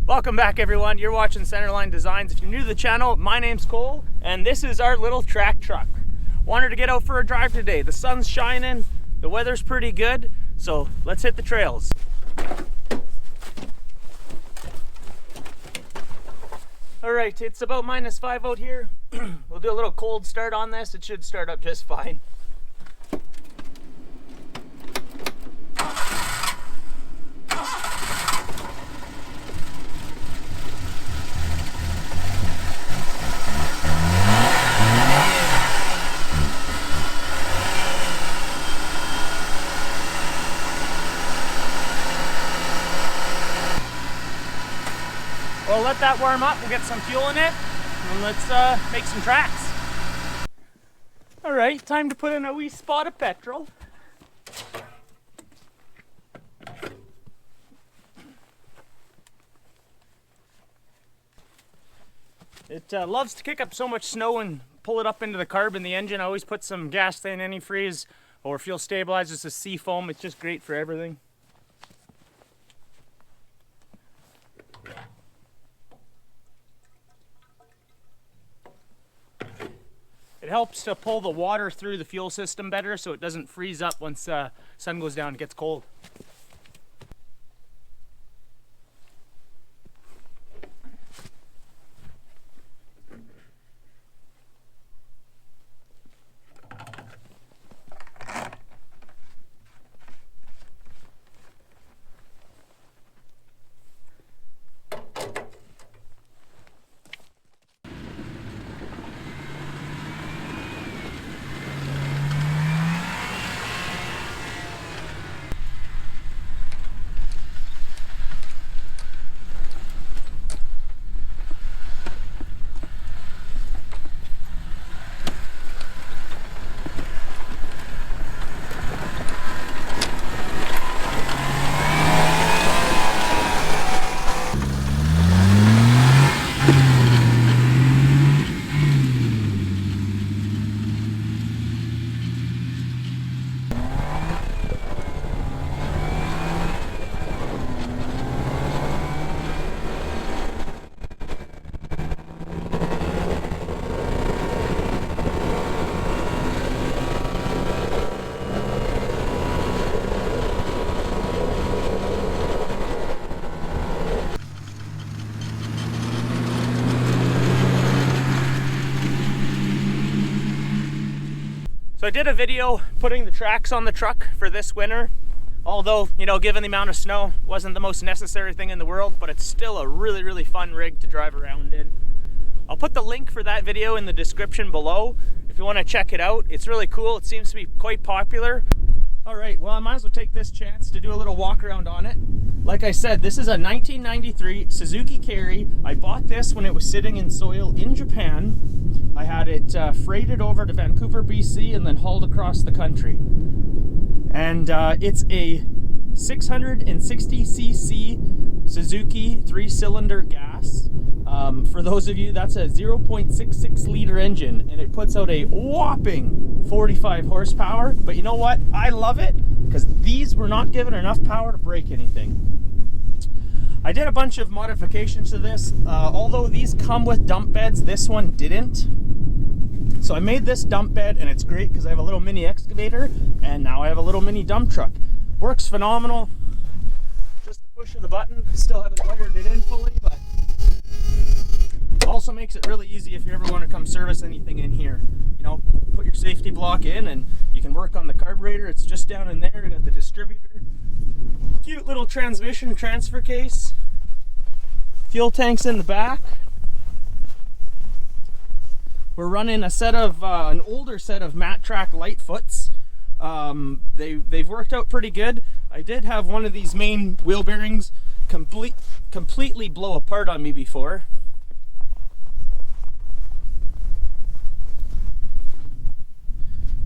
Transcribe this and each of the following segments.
Welcome back, everyone. You're watching Centerline Designs. If you're new to the channel, my name's Cole, and this is our little track truck. Wanted to get out for a drive today. The sun's shining, the weather's pretty good, so let's hit the trails. All right, it's about -5 out here. We'll do a little cold start on this. It should start up just fine. Well, let that warm up, we'll get some fuel in it, and let's make some tracks. All right, time to put in a wee spot of petrol. It loves to kick up so much snow and pull it up into the carb in the engine. I always put some gas in antifreeze or fuel stabilizers to sea foam. It's just great for everything. It helps to pull the water through the fuel system better so it doesn't freeze up once sun goes down and gets cold. So I did a video putting the tracks on the truck for this winter. Although, you know, given the amount of snow, wasn't the most necessary thing in the world, but it's still a really, really fun rig to drive around in. I'll put the link for that video in the description below if you want to check it out. It's really cool. It seems to be quite popular. All right, well, I might as well take this chance to do a little walk around on it. Like I said, this is a 1993 Suzuki Carry. I bought this when it was sitting in soil in Japan. I had it freighted over to Vancouver, BC, and then hauled across the country. And it's a 660cc Suzuki 3-cylinder gas. For those of you, that's a 0.66 liter engine, and it puts out a whopping 45 horsepower. But you know what? I love it because these were not given enough power to break anything. I did a bunch of modifications to this. Although these come with dump beds, this one didn't. So I made this dump bed, and it's great because I have a little mini excavator, and now I have a little mini dump truck. Works phenomenal. Just the push of the button. I still haven't wired it in fully, but also makes it really easy if you ever want to come service anything in here. You know, put your safety block in, and you can work on the carburetor. It's just down in there. You got the distributor. Cute little transmission transfer case. Fuel tanks in the back. We're running a set of an older set of Mattrack Litefoots. They've worked out pretty good. I did have one of these main wheel bearings completely blow apart on me before.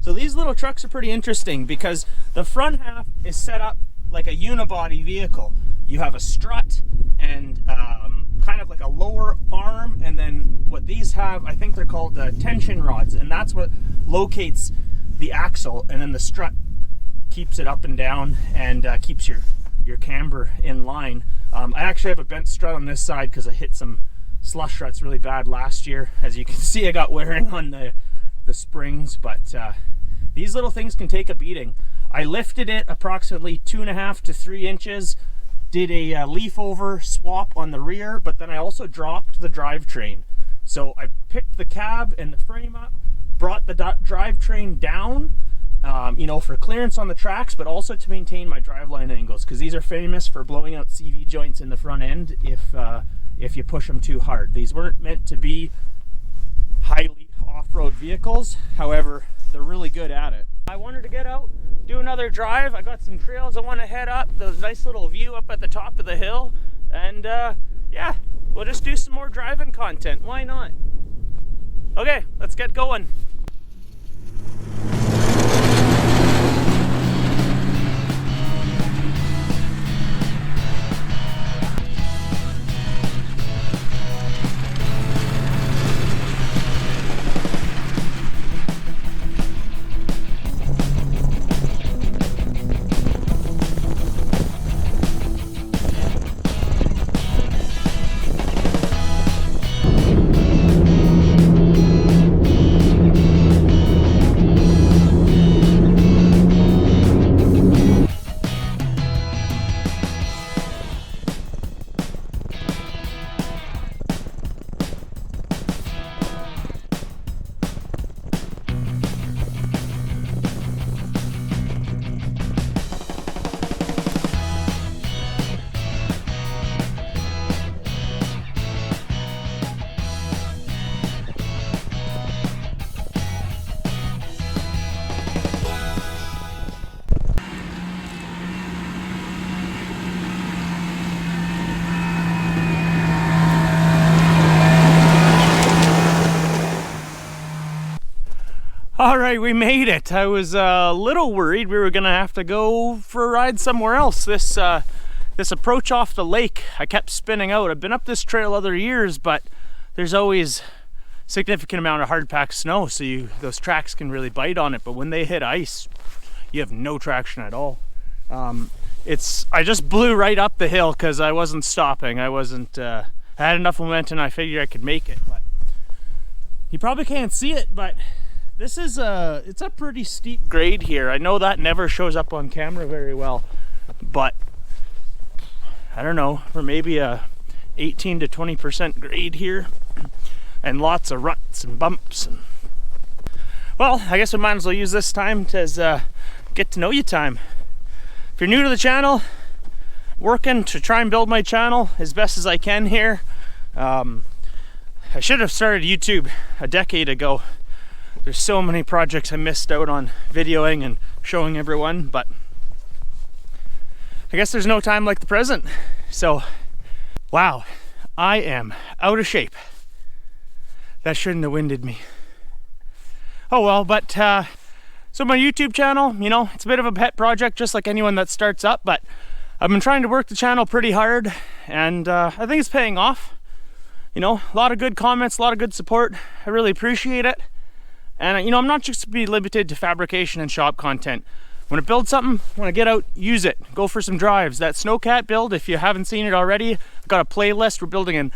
So these little trucks are pretty interesting because the front half is set up like a unibody vehicle. You have a strut and kind of like a lower arm, and then what these have, I think they're called tension rods, and that's what locates the axle, and then the strut keeps it up and down and keeps your your camber in line. I actually have a bent strut on this side because I hit some slush ruts really bad last year. As you can see, I got wearing on the springs, but these little things can take a beating. I lifted it approximately 2.5 to 3 inches, did a leaf over swap on the rear, but then I also dropped the drivetrain. So I picked the cab and the frame up, brought the drivetrain down, you know, for clearance on the tracks, but also to maintain my driveline angles, because these are famous for blowing out CV joints in the front end if you push them too hard. These weren't meant to be highly off-road vehicles, however, they're really good at it. I wanted to get out, do another drive. I got some trails I want to head up, the nice little view up at the top of the hill, and yeah, we'll just do some more driving content. Why not? Okay, let's get going. All right, we made it. I was a little worried we were gonna have to go for a ride somewhere else. This approach off the lake, I kept spinning out. I've been up this trail other years, but there's always significant amount of hard packed snow, so those tracks can really bite on it. But when they hit ice, you have no traction at all. I just blew right up the hill because I wasn't stopping. I had enough momentum. I figured I could make it, but you probably can't see it, but this is it's a pretty steep grade here. I know that never shows up on camera very well, but I don't know, or maybe a 18 to 20% grade here, and lots of ruts and bumps. Well, I guess we might as well use this time as get to know you time. If you're new to the channel, working to try and build my channel as best as I can here. I should have started YouTube a decade ago. There's so many projects I missed out on videoing and showing everyone, but I guess there's no time like the present. So, wow, I am out of shape. That shouldn't have winded me. Oh well, but so my YouTube channel, you know, it's a bit of a pet project just like anyone that starts up, but I've been trying to work the channel pretty hard, and I think it's paying off. You know, a lot of good comments, a lot of good support. I really appreciate it. And you know, I'm not just to be limited to fabrication and shop content. When I build something, when I get out, use it. Go for some drives. That snowcat build, if you haven't seen it already, I've got a playlist. We're building a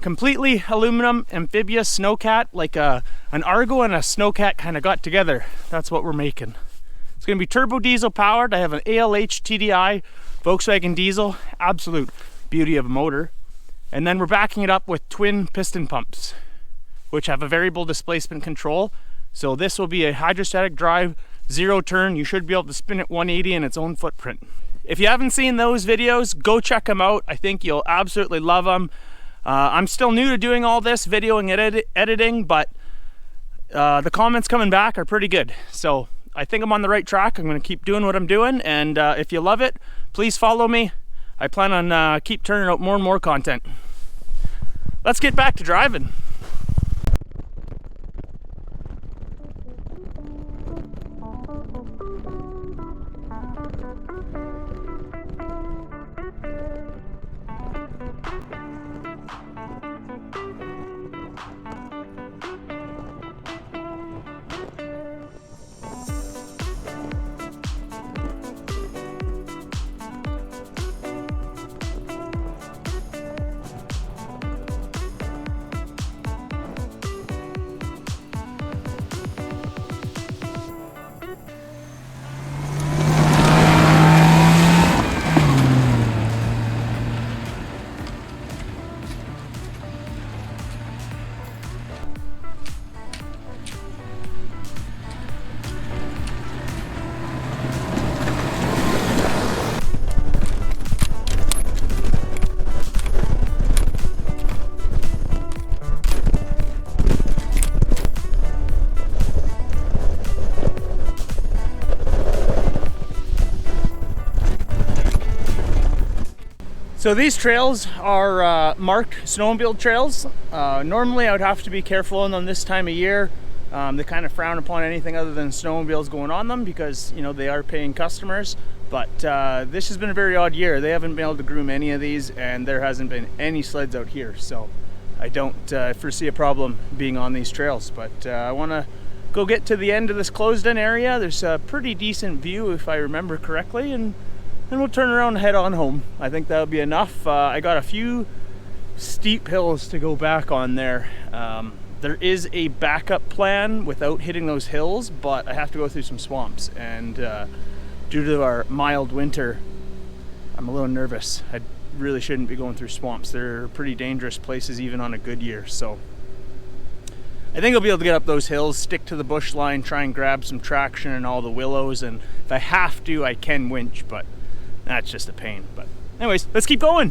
completely aluminum amphibious snowcat, like an Argo and a snowcat kind of got together. That's what we're making. It's going to be turbo diesel powered. I have an ALH TDI Volkswagen diesel, absolute beauty of a motor. And then we're backing it up with twin piston pumps, which have a variable displacement control. So this will be a hydrostatic drive, 0 turn. You should be able to spin it 180 in its own footprint. If you haven't seen those videos, go check them out. I think you'll absolutely love them. I'm still new to doing all this videoing and editing, but the comments coming back are pretty good. So I think I'm on the right track. I'm going to keep doing what I'm doing, and if you love it, please follow me. I plan on keep turning out more and more content. Let's get back to driving. So these trails are marked snowmobile trails. Normally I would have to be careful on them this time of year. They kind of frown upon anything other than snowmobiles going on them because, you know, they are paying customers. But this has been a very odd year. They haven't been able to groom any of these, and there hasn't been any sleds out here. So I don't foresee a problem being on these trails. But I want to go get to the end of this closed-in area. There's a pretty decent view if I remember correctly, and then we'll turn around and head on home. I think that'll be enough. I got a few steep hills to go back on there. There is a backup plan without hitting those hills, but I have to go through some swamps, and due to our mild winter, I'm a little nervous. I really shouldn't be going through swamps. They're pretty dangerous places even on a good year, so I think I'll be able to get up those hills, stick to the bush line, try and grab some traction in all the willows, and if I have to, I can winch, but that's just a pain. But anyways, let's keep going.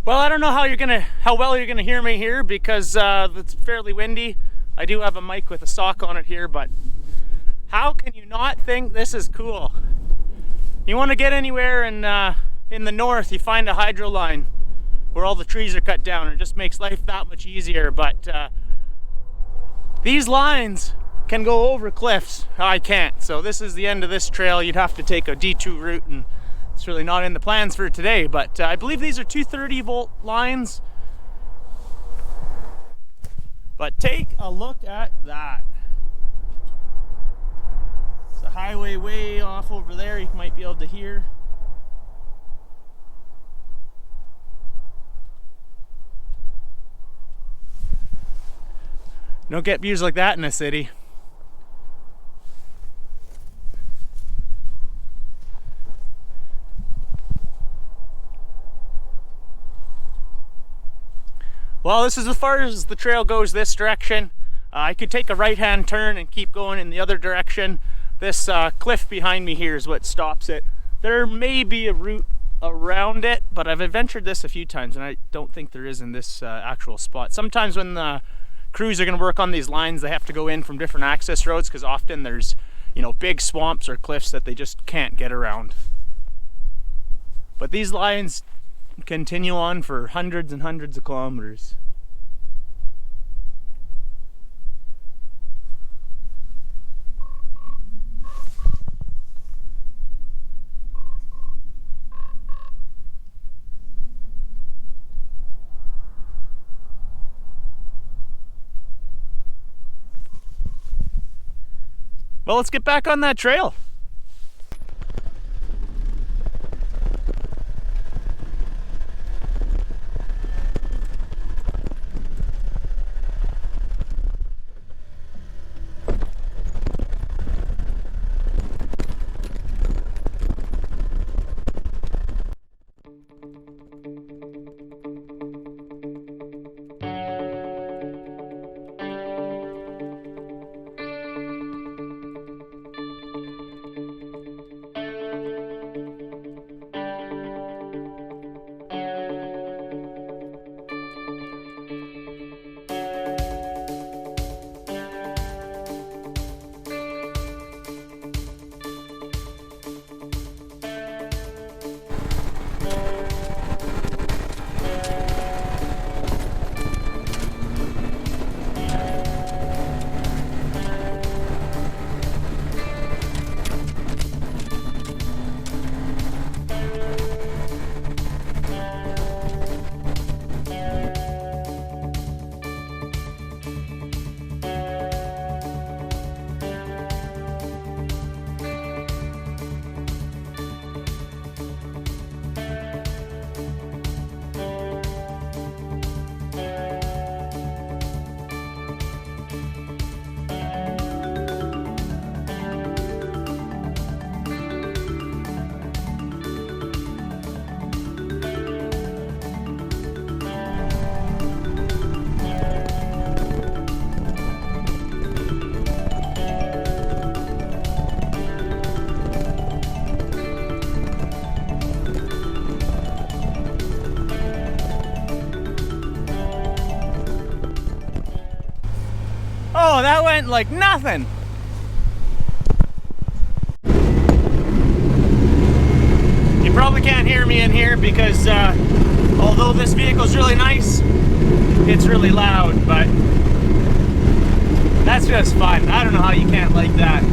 Well, I don't know how well you're gonna hear me here because it's fairly windy. I do have a mic with a sock on it here, but how can you not think this is cool? You want to get anywhere in the north, you find a hydro line where all the trees are cut down, and it just makes life that much easier. But these lines can go over cliffs. I can't. So this is the end of this trail. You'd have to take a detour route, and it's really not in the plans for today, but I believe these are 230 volt lines. But take a look at that. It's the highway way off over there, you might be able to hear. Don't get views like that in a city. Well, this is as far as the trail goes this direction. I could take a right-hand turn and keep going in the other direction. This cliff behind me here is what stops it. There may be a route around it, but I've adventured this a few times, and I don't think there is in this actual spot. Sometimes when the crews are going to work on these lines, they have to go in from different access roads because often there's, you know, big swamps or cliffs that they just can't get around. But these lines continue on for hundreds and hundreds of kilometers. Well, let's get back on that trail. Oh, that went like nothing. You probably can't hear me in here because although this vehicle's really nice, it's really loud, but that's just fun. I don't know how you can't like that.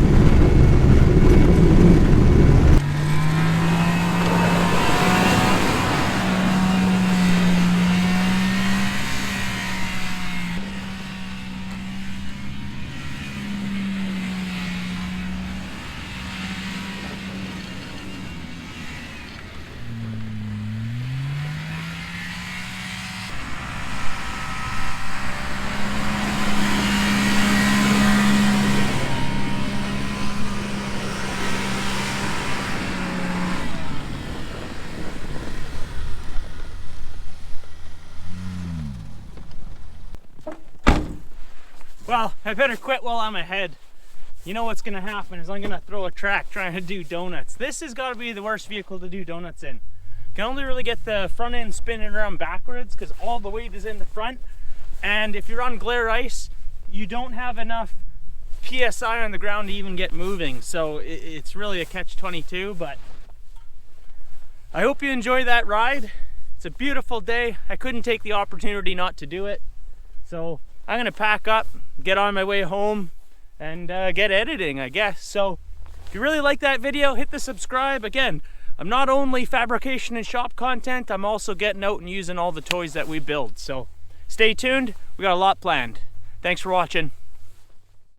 Well, I better quit while I'm ahead. You know what's gonna happen is I'm gonna throw a track trying to do donuts. This has got to be the worst vehicle to do donuts in. Can only really get the front end spinning around backwards because all the weight is in the front. And if you're on glare ice, you don't have enough PSI on the ground to even get moving. So it's really a catch-22, but I hope you enjoy that ride. It's a beautiful day. I couldn't take the opportunity not to do it. So I'm gonna pack up, get on my way home, and get editing, I guess. So if you really like that video, hit the subscribe. Again, I'm not only fabrication and shop content, I'm also getting out and using all the toys that we build. So stay tuned, we got a lot planned. Thanks for watching.